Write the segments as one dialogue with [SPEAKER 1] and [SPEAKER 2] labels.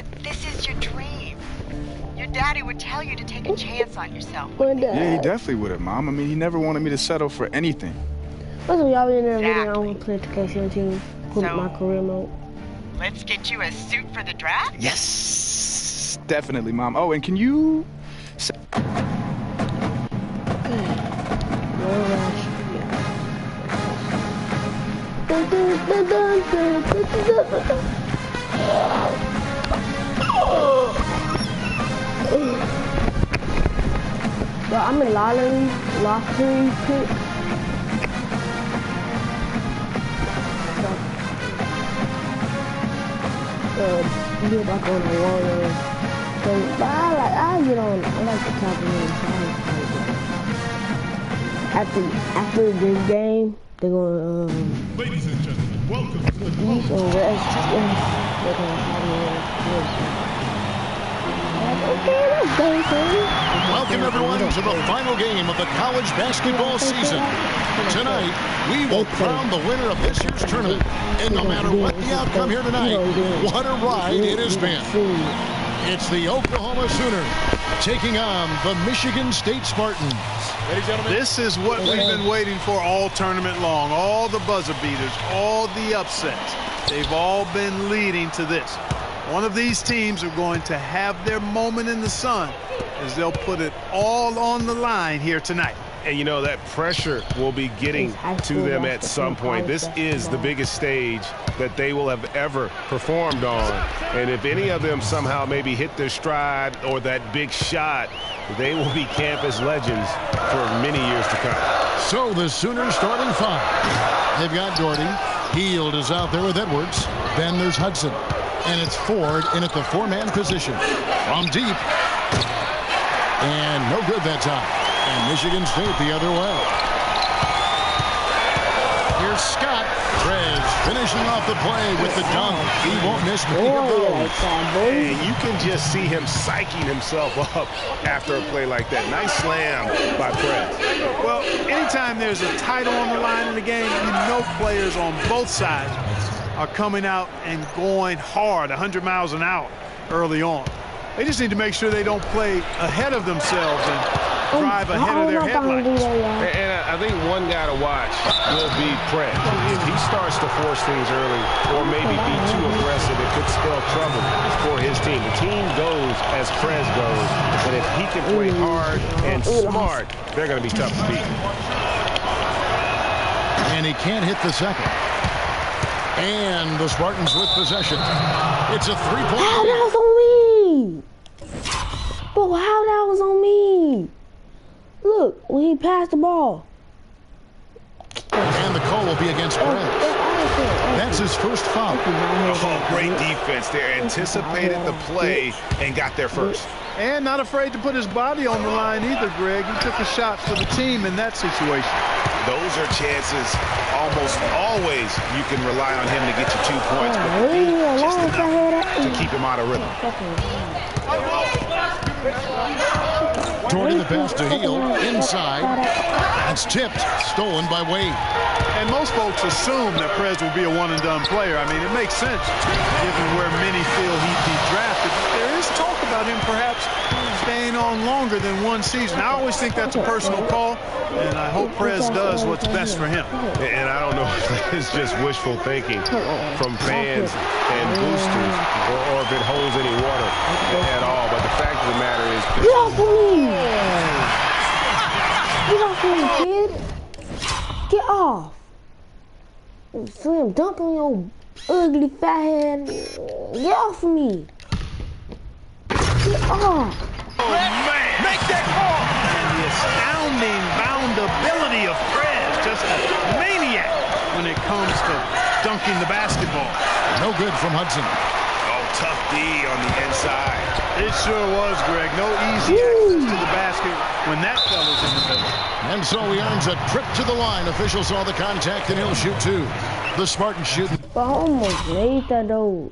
[SPEAKER 1] But this is your dream. Your daddy would tell you to take a chance on yourself.
[SPEAKER 2] Yeah, he definitely would have, Mom. I mean, he never wanted me to settle for anything.
[SPEAKER 3] Listen, y'all in there video, I want to play the KCM team. Put
[SPEAKER 1] So,
[SPEAKER 3] my career mode.
[SPEAKER 1] Let's get you a suit for the draft?
[SPEAKER 2] Yes, definitely, Mom. Oh, and can you...
[SPEAKER 3] But I'm in lottery pick. Get back on the wall. So, but I get on. I like the top of the after this game, they're gonna
[SPEAKER 4] Ladies and gentlemen, welcome to the
[SPEAKER 3] eat and rest. They're gonna have okay, let's go, son.
[SPEAKER 4] Welcome everyone to the final game of the college basketball season. Tonight, we will crown the winner of this year's tournament. And no matter what the outcome here tonight, what a ride it has been. It's the Oklahoma Sooners taking on the Michigan State Spartans.
[SPEAKER 5] Ladies and gentlemen, this is what we've been waiting for all tournament long. All the buzzer beaters, all the upsets. They've all been leading to this. One of these teams are going to have their moment in the sun as they'll put it all on the line here tonight.
[SPEAKER 6] And you know, that pressure will be getting to them at some point. This is the biggest stage that they will have ever performed on. And if any of them somehow maybe hit their stride or that big shot, they will be campus legends for many years to come.
[SPEAKER 4] So the Sooners starting five. They've got Doherty. Hield is out there with Edwards. Then there's Hudson. And it's Ford in at the four-man position. From deep. And no good that time. And Michigan State the other way. Here's Scott. Prez finishing off the play with the dunk. He won't miss many of those.
[SPEAKER 6] And you can just see him psyching himself up after a play like that. Nice slam by Prez.
[SPEAKER 5] Well, anytime there's a title on the line in the game, you know players on both sides are coming out and going hard, 100 miles an hour early on. They just need to make sure they don't play ahead of themselves and drive ahead of their headlights.
[SPEAKER 6] And I think one guy to watch will be Prez. If he starts to force things early or maybe be too aggressive, it could spell trouble for his team. The team goes as Prez goes, but if he can play hard and smart, they're going to be tough to beat.
[SPEAKER 4] And he can't hit the second. And the Spartans with possession. It's a three-point.
[SPEAKER 3] How that was on me? Bro, how that was on me? Look, when he passed the ball.
[SPEAKER 4] And the call will be against Prez. That's his first foul.
[SPEAKER 6] Oh, great defense there. Anticipated the play and got there first.
[SPEAKER 5] And not afraid to put his body on the line either, Greg. He took a shot for the team in that situation. Those
[SPEAKER 6] are chances almost always you can rely on him to get you 2 points, but just enough to keep him out of rhythm.
[SPEAKER 4] Jordan the pass to Hield inside. It's tipped, stolen by Wade.
[SPEAKER 5] And most folks assume that Prez will be a one-and-done player. I mean, it makes sense given where many feel he'd be drafted. There is talk about him perhaps staying on longer than one season. I always think that's a personal call, and I hope Prez does what's best for him.
[SPEAKER 6] And I don't know if it's just wishful thinking from fans and boosters or if it holds any water at all. But the fact of the matter is...
[SPEAKER 3] Get off of me! Get off of me, kid! Get off! Slam dunk on your ugly fat head. Get off of me! Get off!
[SPEAKER 5] Oh, man! Make that call! And the astounding boundability of Prez, just a maniac when it comes to dunking the basketball.
[SPEAKER 4] No good from Hudson.
[SPEAKER 6] Oh, tough D on the inside.
[SPEAKER 5] It sure was, Greg. No easy access to the basket when that fella's in the middle.
[SPEAKER 4] And so he earns a trip to the line. Officials saw the contact, and he'll shoot two. The Spartans shooting.
[SPEAKER 3] But I almost made that, though.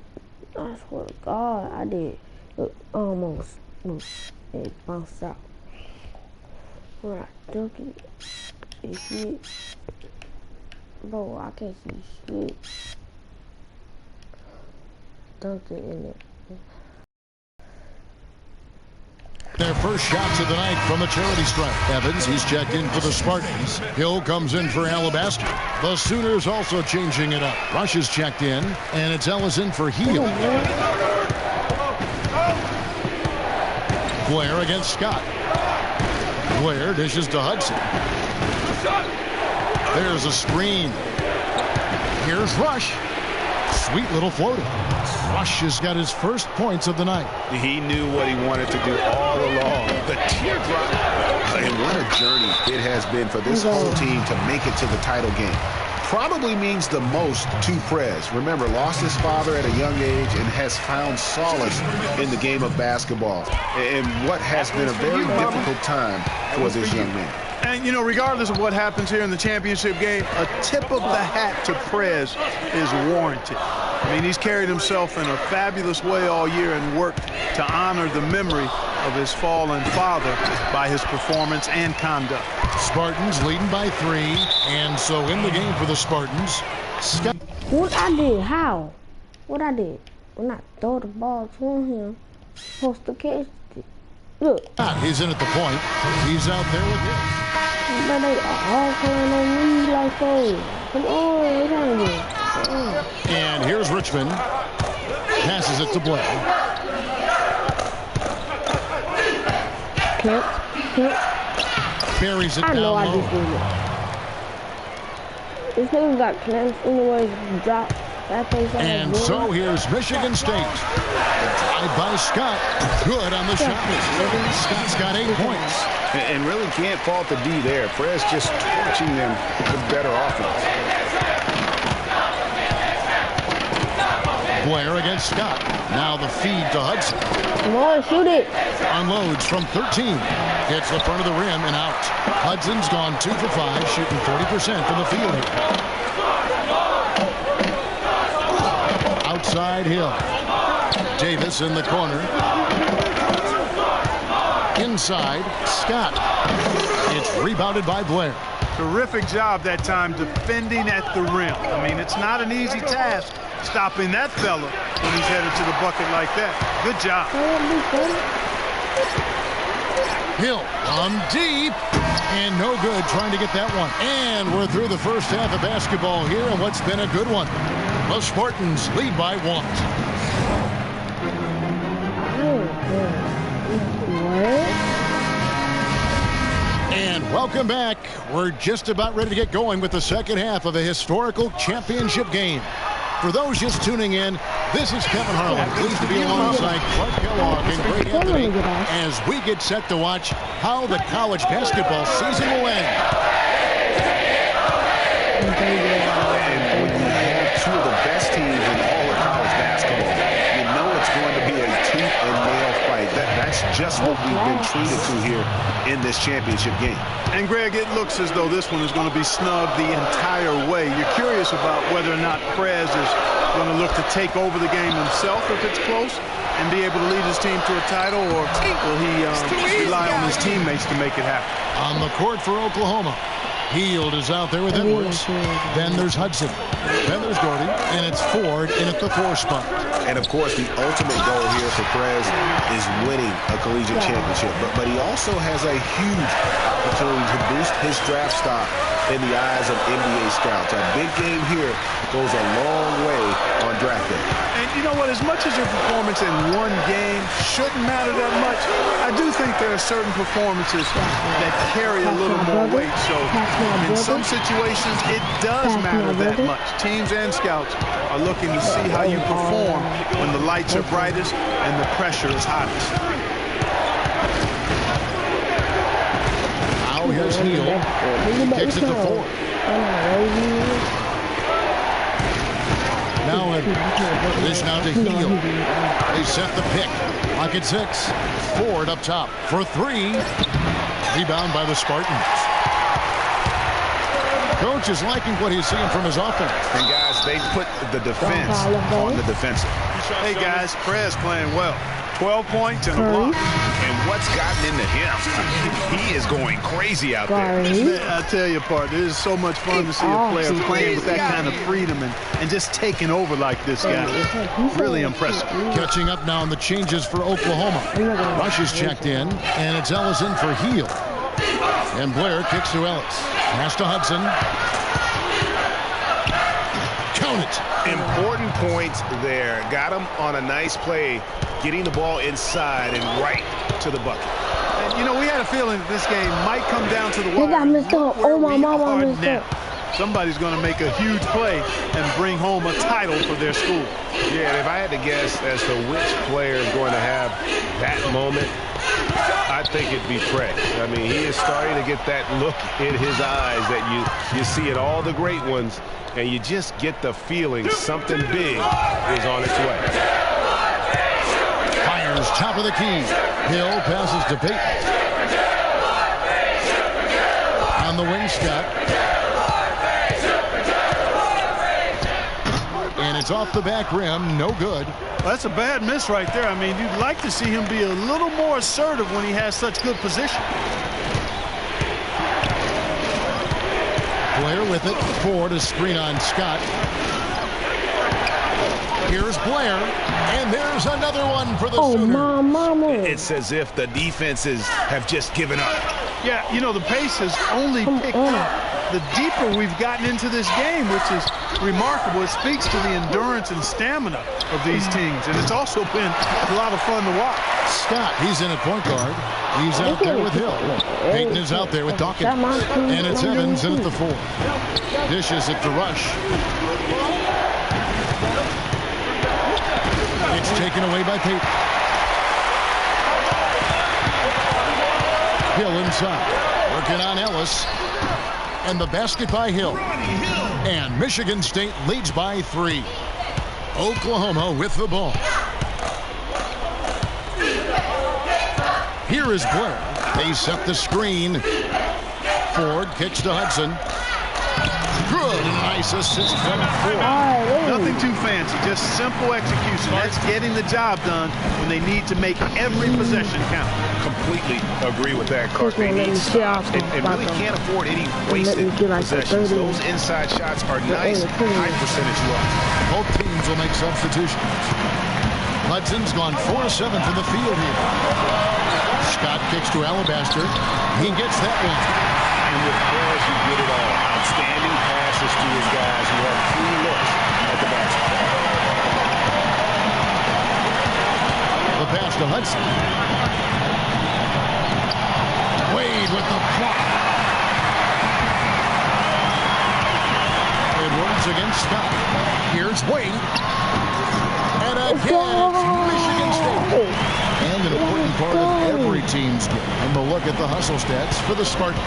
[SPEAKER 3] I swear to God, I did. Look, almost. Look, it bounced out. When I dunk it, you see it? Bro, I can't see shit. Dunked it in it.
[SPEAKER 4] Their first shots of the night from a charity stripe. Evans, he's checked in for the Spartans. Hill comes in for Alabaster. The Sooners also changing it up. Rush is checked in, and it's Ellison for Heel. Blair against Scott. Blair dishes to Hudson. There's a screen. Here's Rush. Sweet little floater. Rush has got his first points of the night.
[SPEAKER 6] He knew what he wanted to do all along. The teardrop.
[SPEAKER 7] And what a journey it has been for this whole team to make it to the title game. Probably means the most to Prez. Remember, lost his father at a young age and has found solace in the game of basketball. And what has been a very difficult time for this young man.
[SPEAKER 5] And, you know, regardless of what happens here in the championship game, a tip of the hat to Prez is warranted. I mean, he's carried himself in a fabulous way all year and worked to honor the memory of his fallen father by his performance and conduct.
[SPEAKER 4] Spartans leading by 3, and so in the game for the Spartans, Scott.
[SPEAKER 3] What I did? How? What I did? When I throw the ball to him, supposed to catch it. Look.
[SPEAKER 4] He's in at the point. He's out there with him.
[SPEAKER 3] But they all calling on me like, oh, come on, what trying to do?
[SPEAKER 4] And here's Richmond. Passes it to Blair.
[SPEAKER 3] Clip.
[SPEAKER 4] Buries it
[SPEAKER 3] I know
[SPEAKER 4] down
[SPEAKER 3] I
[SPEAKER 4] low.
[SPEAKER 3] just did it. This nigga got clamps anyways, drop.
[SPEAKER 4] And so here's Michigan State. Drive by Scott. Good on the shot. Scott's got 8 points.
[SPEAKER 7] And really can't fault the D there. Prez just torching them with better offense.
[SPEAKER 4] Blair against Scott. Now the feed to Hudson.
[SPEAKER 3] Come on, shoot it.
[SPEAKER 4] Unloads from 13. Hits the front of the rim and out. Hudson's gone 2 for 5, shooting 40% from the field here. Outside Hill. Davis in the corner. Inside, Scott. It's rebounded by Blair.
[SPEAKER 5] Terrific job that time defending at the rim. I mean, it's not an easy task stopping that fella when he's headed to the bucket like that. Good job.
[SPEAKER 4] Hill on deep. And no good trying to get that one. And we're through the first half of basketball here, and what's been a good one. The Spartans lead by 1. And welcome back. We're just about ready to get going with the second half of a historical championship game. For those just tuning in, this is Kevin Harlan. Pleased to be alongside Clark Kellogg and Greg Anthony as we get set to watch how the college basketball season will end.
[SPEAKER 7] And when you have 2 of the best teams in all of college basketball, you know it's going to be a tooth and nail fight. That's just what we've been treated to here in this championship game.
[SPEAKER 5] And Greg, it looks as though this one is going to be snubbed the entire way. You're curious about whether or not Prez is going to look to take over the game himself if it's close and be able to lead his team to a title, or will he rely on his teammates to make it happen?
[SPEAKER 4] On the court for Oklahoma, Hield is out there with Edwards. Then there's Hudson. Then there's Gordy. And it's Ford in at the 4 spot.
[SPEAKER 7] And, of course, the ultimate goal here for Prez is winning a collegiate championship. But he also has a huge opportunity to boost his draft stock in the eyes of NBA scouts. A big game here goes a long way on draft day.
[SPEAKER 5] And you know what? As much as your performance in one game shouldn't matter that much, I do think there are certain performances that carry a little more weight. So in some situations, it does matter that much. Teams and scouts are looking to see how you perform when the lights are brightest and the pressure is hottest.
[SPEAKER 4] Now here's Hield. He kicks it to Ford. Now this now to Hield. They set the pick. Lock at 6. Ford up top for 3. Rebound by the Spartans. Coach is liking what he's seeing from his offense.
[SPEAKER 7] And guys, they put the defense on the defensive.
[SPEAKER 5] Hey guys, Prez playing well. 12 points and a block.
[SPEAKER 7] And what's gotten into him? He is going crazy out there.
[SPEAKER 5] Man, I tell you, partner, it is so much fun to see a player playing with that kind of freedom and just taking over like this guy. Really impressive.
[SPEAKER 4] Catching up now on the changes for Oklahoma. Rush is checked in, and it's Ellis in for Heel. And Blair kicks to Ellis. Pass to Hudson. Count it.
[SPEAKER 6] Important points there. Got him on a nice play, getting the ball inside and right to the bucket.
[SPEAKER 5] And, you know, we had a feeling that this game might come down to the
[SPEAKER 3] They
[SPEAKER 5] wire.
[SPEAKER 3] got messed up. Oh, my mama messed up.
[SPEAKER 5] Somebody's going to make a huge play and bring home a title for their school.
[SPEAKER 6] Yeah, and if I had to guess as to which player is going to have that moment, I think it'd be Prez. I mean, he is starting to get that look in his eyes that you see in all the great ones, and you just get the feeling something big is on its way.
[SPEAKER 4] Fires top of the key. Hill passes to Peyton. On the wing, Scott. And it's off the back rim. No good.
[SPEAKER 5] Well, that's a bad miss right there. I mean, you'd like to see him be a little more assertive when he has such good position.
[SPEAKER 4] Blair with it. Ford, a screen on Scott. Here's Blair. And there's another one for the Sooners.
[SPEAKER 3] Oh, my mama.
[SPEAKER 7] It's as if the defenses have just given up.
[SPEAKER 5] Yeah, you know, the pace has only picked up the deeper we've gotten into this game, which is remarkable. It speaks to the endurance and stamina of these teams, and it's also been a lot of fun to watch.
[SPEAKER 4] Scott, he's in at point guard. He's out there with Hill. Peyton is out there with Dawkins. And it's Evans in at the 4. Dishes it to Rush. It's taken away by Peyton. Hill inside. Working on Ellis. And the basket by Hill. And Michigan State leads by 3. Oklahoma with the ball. Here is Blair. They set the screen. Ford kicks to Hudson. Good. Nice assist from Ford.
[SPEAKER 5] Nothing too fancy, just simple execution. That's getting the job done when they need to make every possession count.
[SPEAKER 7] Completely agree with that, Clark. They need stops and really can't afford any wasted possessions. Those inside shots are nice, high percentage looks.
[SPEAKER 4] Both teams will make substitutions. Hudson's gone 4 of 7 from the field here. Scott kicks to Alabaster. He gets that one.
[SPEAKER 7] And with Prez, you get it all. Outstanding passes to his guys who have 3 looks at the basket.
[SPEAKER 4] The pass to Hudson. Wade with the block. Edwards against Scott. Here's Wade. And again, it's Michigan State. And an important part of every team's game. And we'll look at the hustle stats for the Spartans.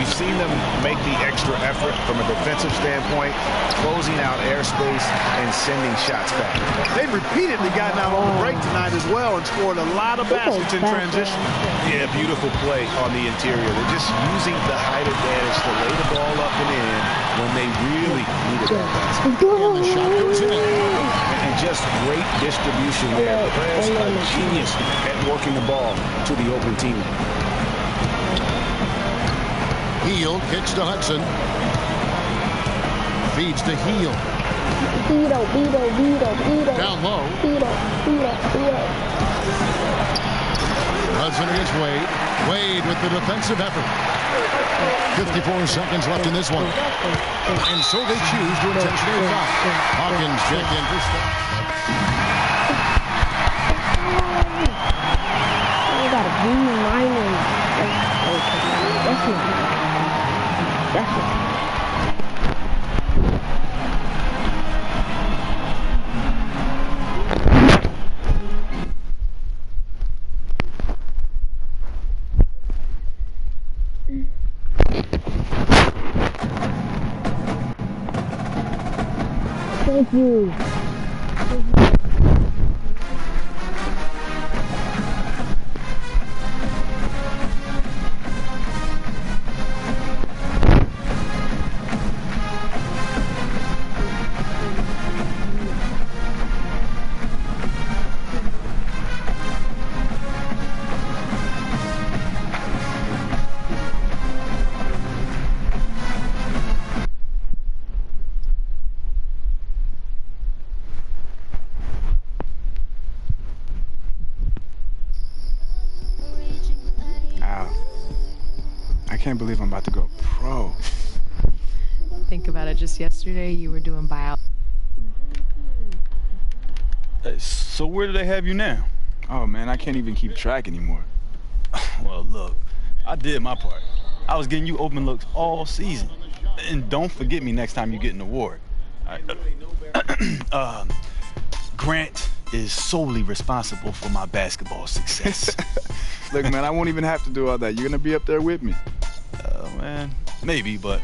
[SPEAKER 7] We've seen them make the extra effort from a defensive standpoint, closing out airspace and sending shots back.
[SPEAKER 5] They've repeatedly gotten out on the break tonight as well and scored a lot of baskets in transition.
[SPEAKER 7] Yeah, beautiful play on the interior. They're just using the height advantage to lay the ball up and in when they really needed that basket.
[SPEAKER 4] And the shot goes in.
[SPEAKER 7] And just great distribution there. Prez, a genius at working the ball to the open teammate.
[SPEAKER 4] Heel kicks to Hudson. Feeds to Heel. Down low. Hudson against Wade. Wade with the defensive effort. 54 seconds left in this one. And so they choose to intentionally foul. Hawkins checked in for stop.
[SPEAKER 3] I got a B minus. That's not. Thank you.
[SPEAKER 2] can't believe I'm about to go pro.
[SPEAKER 8] Think about it. Just yesterday, you were doing biology.
[SPEAKER 9] So where do they have you now?
[SPEAKER 2] Oh, man, I can't even keep track anymore.
[SPEAKER 9] Well, look, I did my part. I was getting you open looks all season. And don't forget me next time you get an award. Grant is solely responsible for my basketball success.
[SPEAKER 2] Look, man, I won't even have to do all that. You're going to be up there with me.
[SPEAKER 9] Man, maybe, but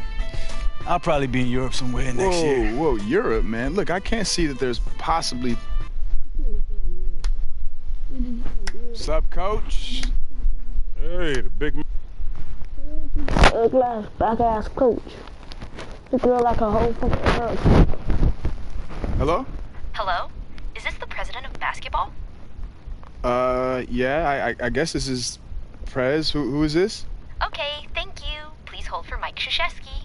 [SPEAKER 9] I'll probably be in Europe somewhere next year.
[SPEAKER 2] Whoa, Europe, man. Look, I can't see that there's possibly... What's up, coach?
[SPEAKER 6] Hey, the big...
[SPEAKER 3] Ugly-ass, black-ass coach. Look like a whole fucking house.
[SPEAKER 2] Hello?
[SPEAKER 10] Hello? Is this the president of basketball?
[SPEAKER 2] Yeah, I guess this is Prez. Who is this?
[SPEAKER 10] Okay, thank you. Please hold for Mike Krzyzewski.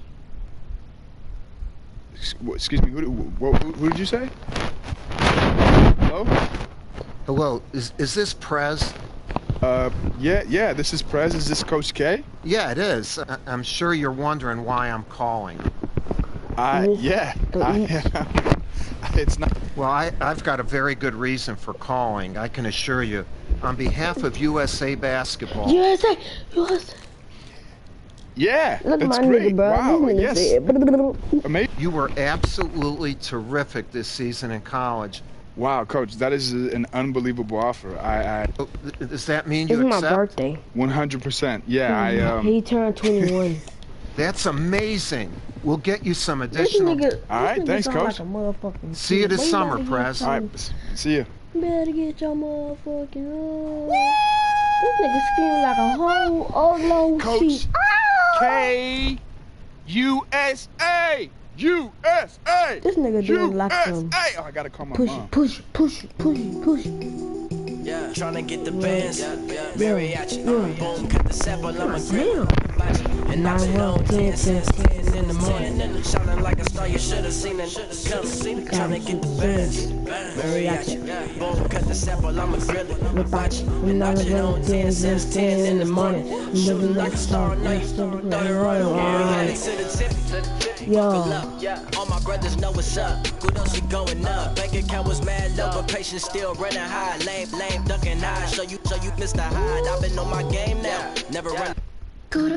[SPEAKER 2] Excuse me, who did you say? Hello?
[SPEAKER 11] Hello, is this Prez?
[SPEAKER 2] Yeah, this is Prez. Is this Coach K?
[SPEAKER 11] Yeah, it is. I'm sure you're wondering why I'm calling.
[SPEAKER 2] Yeah. It's not...
[SPEAKER 11] Well, I've got a very good reason for calling, I can assure you. On behalf of USA Basketball...
[SPEAKER 3] USA!
[SPEAKER 2] Yeah,
[SPEAKER 3] look,
[SPEAKER 2] that's
[SPEAKER 3] my
[SPEAKER 2] great.
[SPEAKER 3] Nigga, bro.
[SPEAKER 2] Wow, yes. Amazing.
[SPEAKER 11] You were absolutely terrific this season in college.
[SPEAKER 2] Wow, Coach, that is an unbelievable offer.
[SPEAKER 11] Does that mean you
[SPEAKER 3] accept?
[SPEAKER 11] It's
[SPEAKER 3] my birthday.
[SPEAKER 2] 100%. Yeah,
[SPEAKER 3] He turned 21.
[SPEAKER 11] That's amazing. We'll get you some additional...
[SPEAKER 2] All right, thanks, Coach.
[SPEAKER 3] Like
[SPEAKER 11] see you this summer, Prez.
[SPEAKER 2] All right, see you.
[SPEAKER 3] Better get your motherfucking... This nigga screaming like a whole old low
[SPEAKER 2] Coach K, USA! USA!
[SPEAKER 3] This nigga doing like some...
[SPEAKER 2] Oh, I gotta call my mom.
[SPEAKER 3] Push.
[SPEAKER 12] Yeah, trying to get the bands. Mariachi. Boom, cut the sample, I'm a grip. And I sit on 10 cents, 10 in the morning. Shining like a star, you should have seen it coming. Trying to get the bands. Mariachi. Boom, cut the sample, I'm a grip. And I sit on 10 cents, 10 in the morning. Living like a star, night.
[SPEAKER 3] Yo.
[SPEAKER 12] All my brothers know what's up. Kudos, you going up. Bank account was mad low, but patience still running high. Lame, ducking high. Show you missed the hide. I've been on my game now. Never run.
[SPEAKER 3] Good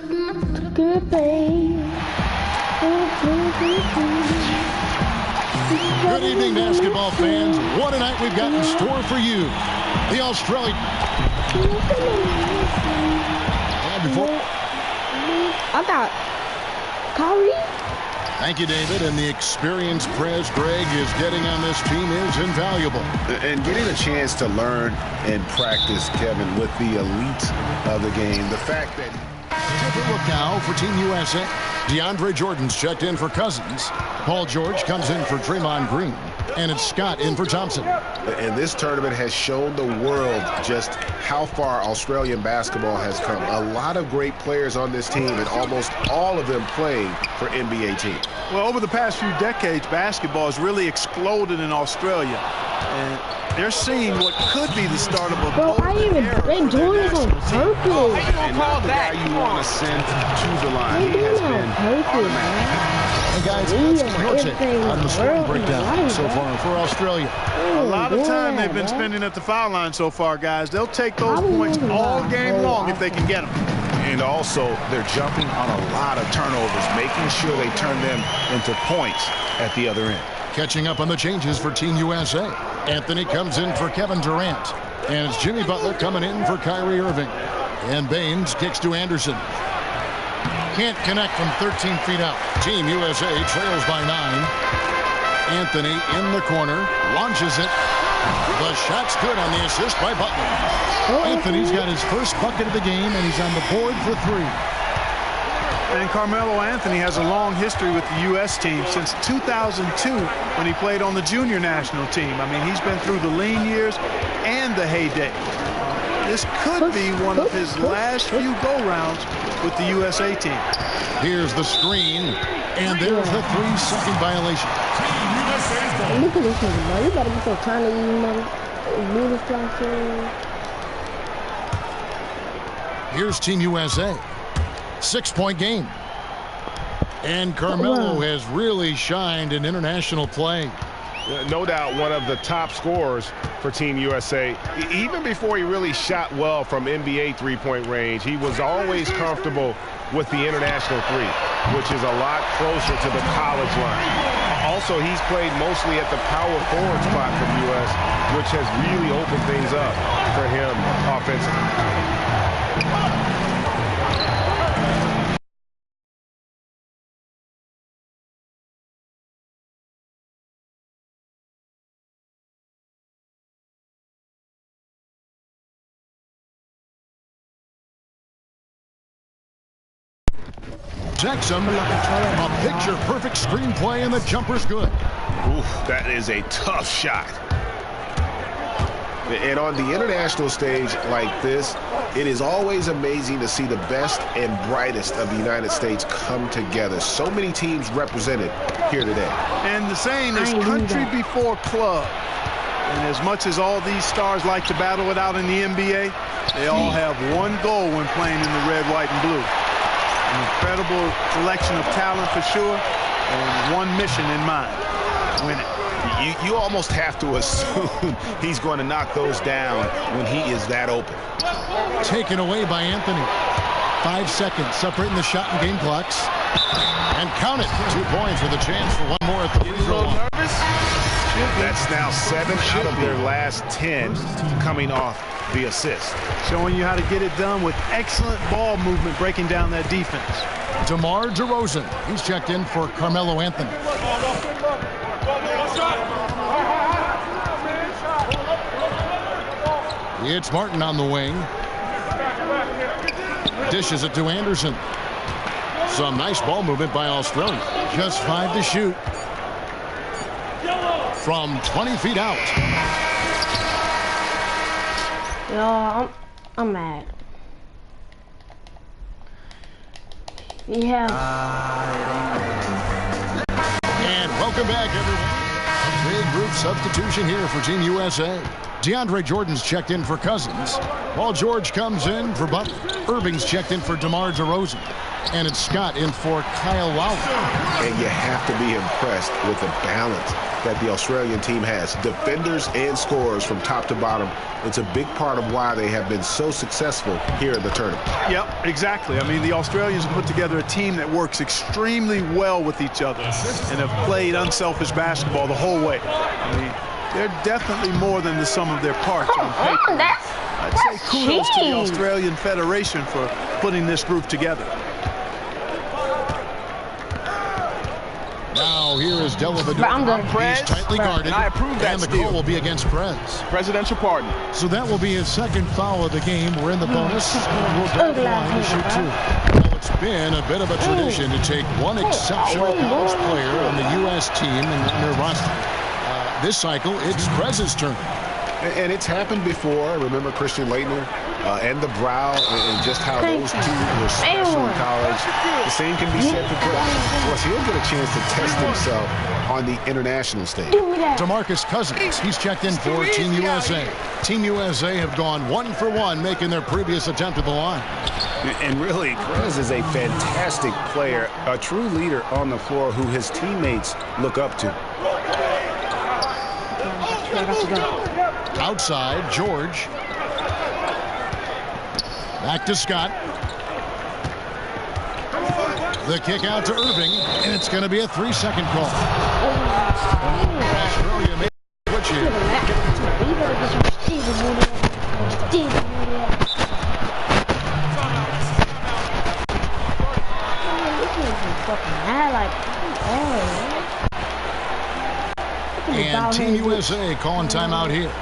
[SPEAKER 4] evening, basketball fans. What a night we've got in store for you. The Australian.
[SPEAKER 3] I got Kyrie.
[SPEAKER 4] Thank you, David. And the experience Prez Greg is getting on this team is invaluable.
[SPEAKER 7] And getting a chance to learn and practice, Kevin, with the elite of the game. The fact that...
[SPEAKER 4] Look now for Team USA. DeAndre Jordan's checked in for Cousins. Paul George comes in for Draymond Green. And it's Scott in for Thompson.
[SPEAKER 7] And this tournament has shown the world just how far Australian basketball has come. A lot of great players on this team, and almost all of them playing for NBA teams.
[SPEAKER 5] Well, over the past few decades, basketball has really exploded in Australia. And they're seeing what could be the start of a
[SPEAKER 3] they doing this on purpose.
[SPEAKER 7] And not the guy you want to send to the line. He has been automatic.
[SPEAKER 4] And guys, let's get your take on the scoring breakdown so far for Australia.
[SPEAKER 5] A lot of time they've been spending at the foul line so far, guys. They'll take those points all game long if they can get them.
[SPEAKER 7] And also, they're jumping on a lot of turnovers, making sure they turn them into points at the other end.
[SPEAKER 4] Catching up on the changes for Team USA. Anthony comes in for Kevin Durant. And it's Jimmy Butler coming in for Kyrie Irving. And Baines kicks to Anderson. Can't connect from 13 feet out. Team USA trails by 9. Anthony in the corner. Launches it. The shot's good on the assist by Butler. Anthony's got his first bucket of the game, and he's on the board for 3.
[SPEAKER 5] And Carmelo Anthony has a long history with the U.S. team since 2002 when he played on the junior national team. I mean, he's been through the lean years and the heyday. This could be one of his last few go-rounds with the USA team.
[SPEAKER 4] Here's the screen, and there's the 3-second violation.
[SPEAKER 3] Look at this nigga, bro. You better be so trying to eat money.
[SPEAKER 4] Here's Team USA.
[SPEAKER 13] 6-point game. And Carmelo has really shined in international play.
[SPEAKER 6] No doubt one of the top scorers for Team USA. Even before he really shot well from NBA three-point range, he was always comfortable with the international three, which is a lot closer to the college line. Also, he's played mostly at the power forward spot for the U.S., which has really opened things up for him offensively.
[SPEAKER 13] Exum, a picture-perfect screenplay, and the jumper's good.
[SPEAKER 6] Oof, that is a tough shot.
[SPEAKER 7] And on the international stage like this, it is always amazing to see the best and brightest of the United States come together. So many teams represented here today.
[SPEAKER 5] And the saying is country before club. And as much as all these stars like to battle it out in the NBA, they all have one goal when playing in the red, white, and blue. An incredible collection of talent for sure, and one mission in mind: win it.
[SPEAKER 7] You almost have to assume he's going to knock those down when he is that open.
[SPEAKER 13] Taken away by Anthony. 5 seconds separating the shot and game clocks. And count it. 2 points with a chance for one more at the free throw line.
[SPEAKER 6] That's now 7 out of their last 10 coming off the assist.
[SPEAKER 5] Showing you how to get it done with excellent ball movement, breaking down that defense.
[SPEAKER 13] DeMar DeRozan. He's checked in for Carmelo Anthony. It's Martin on the wing. Dishes it to Anderson. Some nice ball movement by Australia. Just 5 to shoot. From 20 feet out.
[SPEAKER 3] Yo, I'm mad. Yeah.
[SPEAKER 13] And welcome back, everyone. A big group substitution here for Team USA. DeAndre Jordan's checked in for Cousins. Paul George comes in for Butler. Irving's checked in for DeMar DeRozan. And it's Scott in for Kyle Lowry.
[SPEAKER 7] And you have to be impressed with the balance that the Australian team has. Defenders and scorers from top to bottom. It's a big part of why they have been so successful here in the tournament.
[SPEAKER 5] Yep, exactly. I mean, the Australians have put together a team that works extremely well with each other and have played unselfish basketball the whole way. I mean, they're definitely more than the sum of their parts on paper. I'd say kudos to the Australian Federation for putting this group together.
[SPEAKER 13] Now here is Dellavedova. He's tightly guarded,
[SPEAKER 2] I approve that
[SPEAKER 13] and the
[SPEAKER 2] steal.
[SPEAKER 13] call will be against Prez.
[SPEAKER 2] Presidential pardon.
[SPEAKER 13] So that will be his second foul of the game. We're in the bonus. We'll back the line to shoot 2. Well, it's been a bit of a tradition to take one exceptional college player on the U.S. team and on their roster. This cycle, it's Prez's turn.
[SPEAKER 7] And it's happened before. I remember Christian Laettner and the Brow and just how those two were special in college. The same can be said for Prez. Plus, he'll get a chance to test himself on the international stage.
[SPEAKER 13] DeMarcus Cousins, he's checked in for Team USA. Team USA have gone 1 for 1, making their previous attempt at the line.
[SPEAKER 6] And really, Prez is a fantastic player, a true leader on the floor who his teammates look up to.
[SPEAKER 13] Outside, George. Back to Scott. The kick out to Irving, and it's going to be a 3-second call. Australia made a switch here. And Team USA calling timeout here.